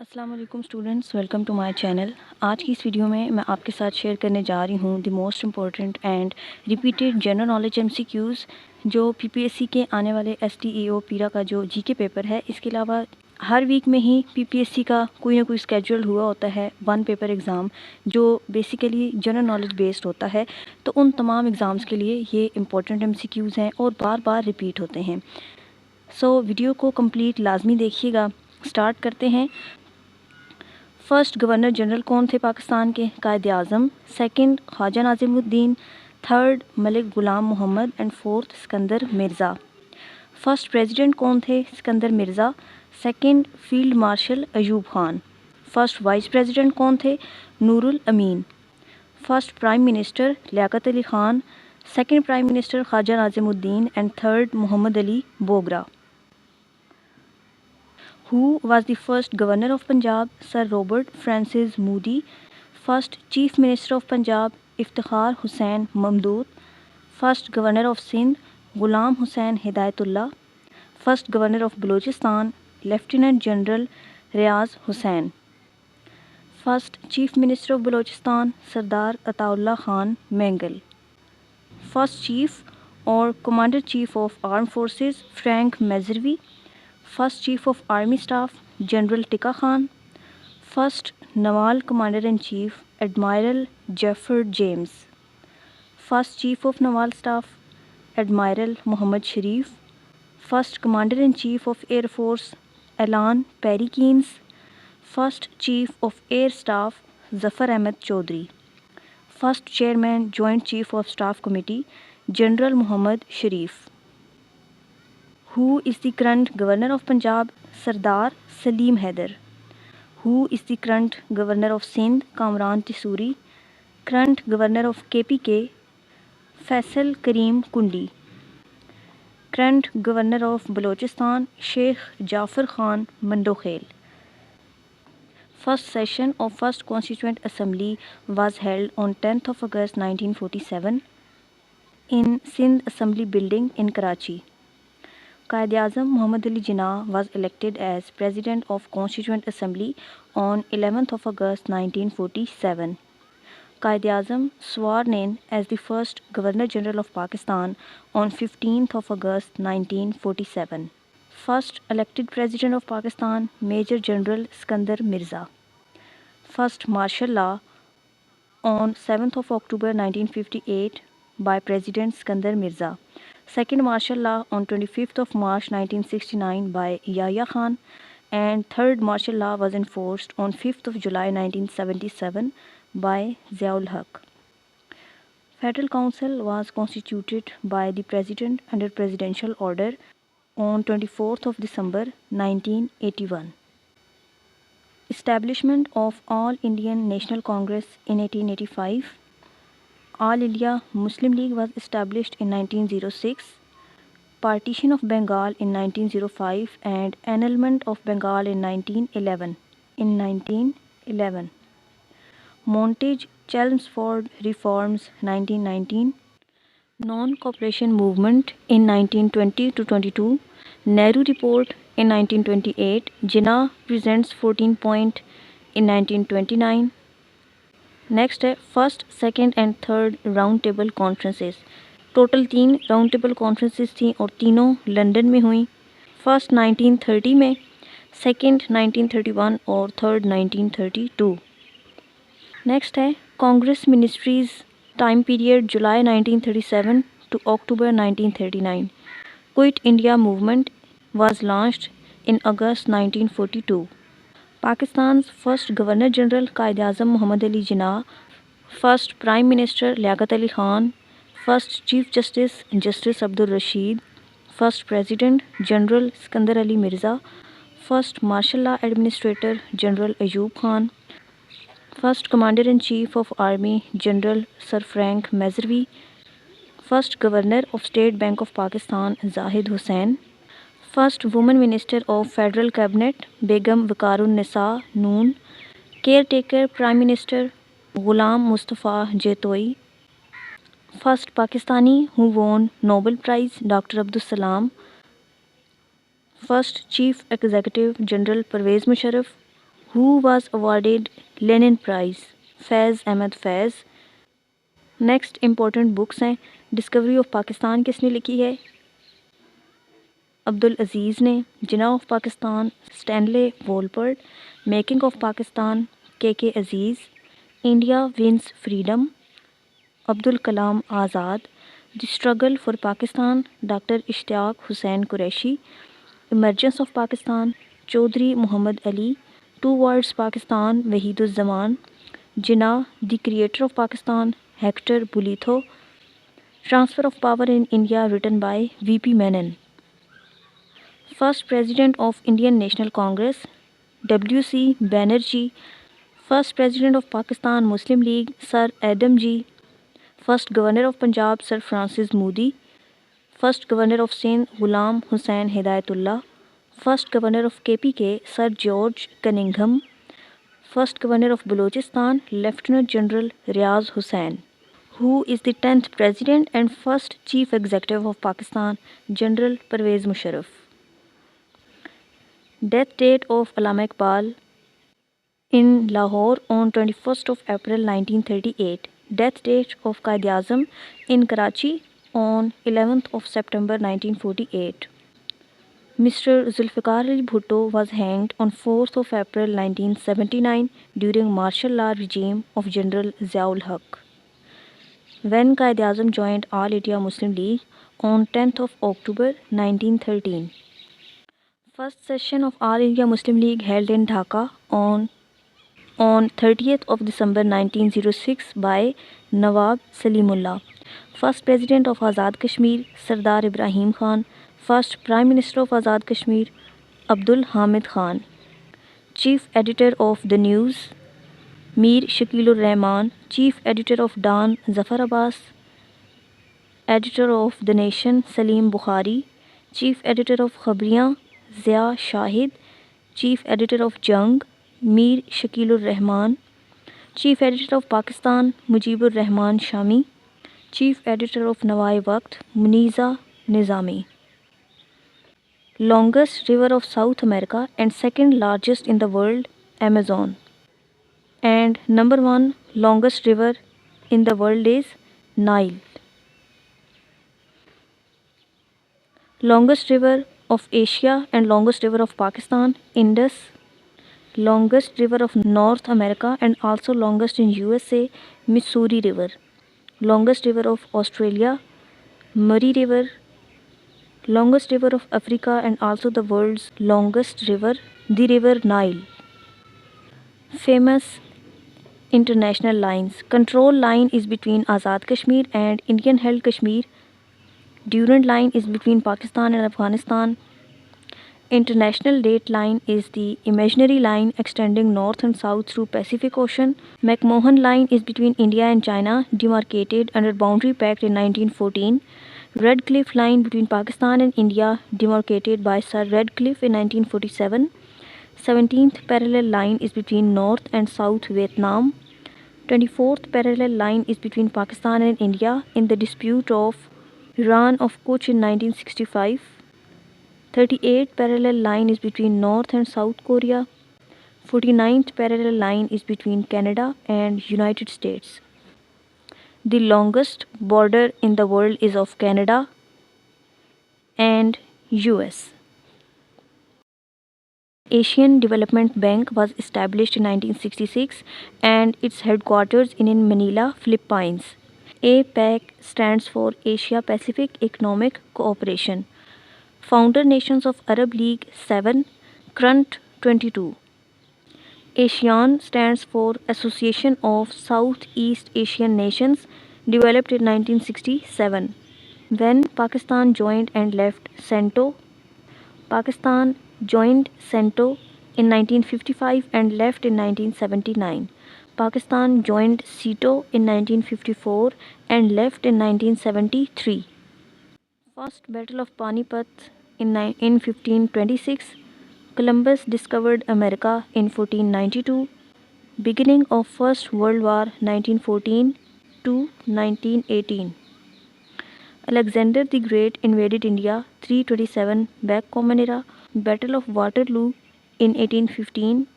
अस्सलाम वालेकुम students, welcome to my channel. आज की इस वीडियो में मैं आपके साथ शेयर करने जा रही हूँ the most important and repeated general knowledge MCQs जो पीपीएससी के आने वाले एसटीईओ पीरा का जो जीके पेपर है। इसके अलावा हर वीक में ही पीपीएससी का कोई ना कोई स्केड्यूल हुआ होता है वन पेपर एग्ज़ाम जो बेसिकली जनरल नॉलेज बेस्ड होता है। तो उन तमाम एग्ज़ाम्स के लिए ये इम्पॉर्टेंट एमसीक्यूज़ हैं और बार बार रिपीट होते हैं। सो वीडियो को कंप्लीट लाजमी देखिएगा। स्टार्ट करते हैं। फर्स्ट गवर्नर जनरल कौन थे पाकिस्तान के? Quaid Azam. Second Khwaja Nazimuddin. Third Malik Ghulam Mohammad and fourth Sikandar Mirza. First president कौन थे? Sikandar Mirza. Second field marshal Ayub Khan. First vice president कौन थे? Nurul Amin. First prime minister Liaquat Ali Khan. Second prime minister Khwaja Nazimuddin and third Mohammad Ali Bogra. Who was the first governor of Punjab? Sir Robert Francis Moody. First Chief Minister of Punjab, Iftikhar Hussain Mahmood. First Governor of Sindh, Ghulam Hussain Hidayatullah. First Governor of Balochistan, Lieutenant General Riaz Hussain. First Chief Minister of Balochistan, Sardar Ataullah Khan Mengal. First Chief or Commander-Chief of Armed Forces, Frank Meserve. First Chief of Army Staff, General Tika Khan. First Naval Commander-in-Chief, Admiral Jeffrey James. First Chief of Naval Staff, Admiral Muhammad Sharif. First Commander-in-Chief of Air Force, Alan Perry Keynes. First Chief of Air Staff, Zafar Ahmed Chaudhry. First Chairman Joint Chief of Staff Committee, General Muhammad Sharif. Who is the current Governor of Punjab? Sardar Salim Haider. Who is the current Governor of Sindh? Kamran Tisuri. Current Governor of KPK? Faisal Kareem Kundi. Current Governor of Balochistan? Sheikh Jafar Khan Mandokhel. First session of First Constituent Assembly was held on 10th of August 1947 in Sindh Assembly Building in Karachi. Quaid-e-Azam Muhammad Ali Jinnah was elected as President of Constituent Assembly on 11th of August 1947. Quaid-e-Azam sworn in as the first Governor General of Pakistan on 15th of August 1947. First elected President of Pakistan, Major General Sikandar Mirza. First martial law on 7th of October 1958 by President Sikandar Mirza. Second martial law on 25th of March 1969 by Yahya Khan, and third martial law was enforced on 5th of July 1977 by Ziaul Haq. Federal Council was constituted by the President under presidential order on 24th of December 1981. Establishment of All Indian National Congress in 1885. All India Muslim League was established in 1906, partition of Bengal in 1905 and annulment of Bengal in 1911. Montage Chelmsford Reforms 1919. Non-Cooperation Movement in 1920 to 22. Nehru Report in 1928. Jinnah presents 14 point in 1929. Next है first, second and third round table conferences. Total 3 round table conferences थी और तीनों London में हुई। First 1930 में, second 1931 और third 1932। Next है Congress ministries time period July 1937 to October 1939। Quit India movement was launched in August 1942। Pakistan's first Governor General Quaid-e-Azam Muhammad Ali Jinnah, first Prime Minister Liaquat Ali Khan, first Chief Justice Justice Abdul Rashid, first President General Sikandar Ali Mirza, first Martial Law Administrator General Ayub Khan, first Commander-in-Chief of Army General Sir Frank Meserve, first Governor of State Bank of Pakistan Zahid Hussain, First Woman Minister of Federal Cabinet Begum Waqarun Nisa Noon, Caretaker Prime Minister Ghulam Mustafa Jetoi, First Pakistani who won Nobel Prize Dr. Abdul Salam, First Chief Executive General Pervez Musharraf, Who was awarded Lenin Prize? Faiz Ahmed Faiz. Next important books हैं। Discovery of Pakistan किसने लिखी है? अब्दुल अज़ीज़ ने। Jinnah of Pakistan Stanley Wolpert. Making of Pakistan K Aziz. India wins freedom Abdul Kalam Azad. The struggle for Pakistan doctor Ishtiaq Hussain Qureshi. Emergence of Pakistan Chaudhry Mohammad Ali. Towards Pakistan Waheeduzzaman. Jinnah the creator of Pakistan Hector Bolitho. Transfer of power in India written by VP Menon. First president of Indian National Congress WC Banerjee. First president of Pakistan Muslim League sir Adamjee. First governor of Punjab sir Francis Mudie. First governor of Sindh Ghulam Hussain Hidayatullah. First governor of KPK sir George Cunningham. First governor of Balochistan lieutenant general Riaz Hussain. Who is the 10th president and first chief executive of Pakistan? General Pervez Musharraf. Death date of Allama Iqbal in Lahore on 21st of April 1938. Death date of Quaid-e-Azam in Karachi on 11th of September 1948. Mr. Zulfikar Ali Bhutto was hanged on 4th of April 1979 during martial law regime of General Ziaul Haq. When Quaid-e-Azam joined All India Muslim League on 10th of October 1913. First session of All India Muslim League held in Dhaka on 30th of December 1906 by Nawab Salimullah. First President of Azad Kashmir Sardar Ibrahim Khan. First Prime Minister of Azad Kashmir Abdul Hamid Khan. Chief Editor of the News Mir Shakilur Rahman. Chief Editor of Dawn Zafar Abbas. Editor of The Nation Salim Bukhari. Chief Editor of Khabriyan Zia Shahid. Chief Editor of Jung Mir Shakilur Rahman. Chief Editor of Pakistan Mujibur Rahman Shami. Chief Editor of Nawai Waqt Muniza Nizami. Longest river of South America and second largest in the world Amazon. And number 1 longest river in the world is Nile. Longest river of Asia and longest river of Pakistan Indus. Longest river of North America and also longest in USA Missouri River. Longest river of Australia Murray River. Longest river of Africa and also the world's longest river the river Nile. Famous international lines. Control line is between Azad Kashmir and Indian held Kashmir. Durand line is between Pakistan and Afghanistan. International date line is the imaginary line extending north and south through Pacific Ocean. McMahon line is between India and China, demarcated under Boundary Pact in 1914. Red Cliff line between Pakistan and India, demarcated by Sir Redcliffe in 1947. 17th parallel line is between North and South Vietnam. 24th parallel line is between Pakistan and India in the dispute of Iran of Kuch in 1965. 38th parallel line is between North and South Korea. 49th parallel line is between Canada and United States. The longest border in the world is of Canada and US. Asian Development Bank was established in 1966 and its headquarters in Manila, Philippines. APEC stands for Asia Pacific Economic Cooperation. Founder nations of Arab League 7, current 22. ASEAN stands for Association of Southeast Asian Nations, developed in 1967. When Pakistan joined and left CENTO. Pakistan joined CENTO in 1955 and left in 1979. Pakistan joined CETO in 1954 and left in 1973. First Battle of Panipat in 1526. Columbus discovered America in 1492. Beginning of First World War 1914 to 1918. Alexander the Great invaded India 327 back Common Era. Battle of Waterloo in 1815.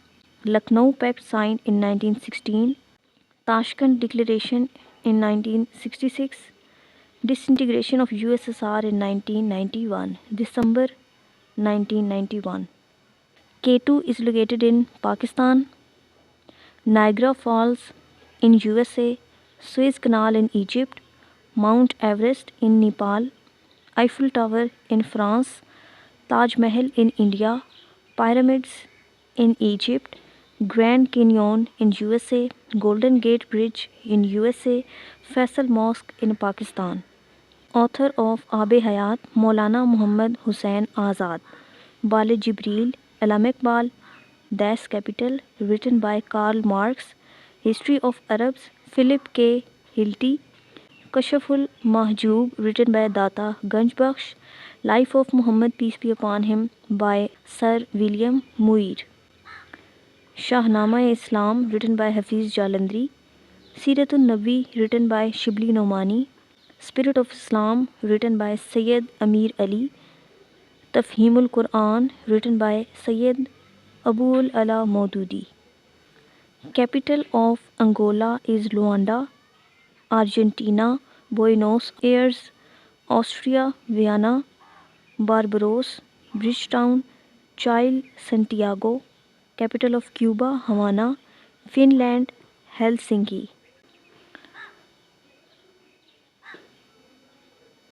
Lucknow Pact signed in 1916, Tashkent Declaration in 1966, disintegration of USSR in 1991, December 1991. K2 is located in Pakistan, Niagara Falls in USA, Suez Canal in Egypt, Mount Everest in Nepal, Eiffel Tower in France, Taj Mahal in India, pyramids in Egypt, Grand Canyon in USA, Golden Gate Bridge in USA, Faisal Mosque in Pakistan. Author of Aab-e Hayat Maulana Muhammad Hussain Azad, Bale Jibril, Alam Iqbal, Das Capital, written by Karl Marx, History of Arabs, Philip K. Hilty, Kashful Mahjoob, written by Data Ganjbakhsh, Life of Muhammad, peace be upon him, by Sir William Muir, Shahnama-e-Islam, written by Hafiz Jalandhari, Siratun Nabi, written by Shibli Nomani, Spirit of Islam, written by Sayyid Amir Ali, Tafhimul Quran, written by Sayyid Abul Ala Maududi. Capital of Angola is Luanda, Argentina, Buenos Aires, Austria, Vienna, Barbados, Bridgetown, Chile, Santiago. Capital of Cuba, Havana, Finland, Helsinki.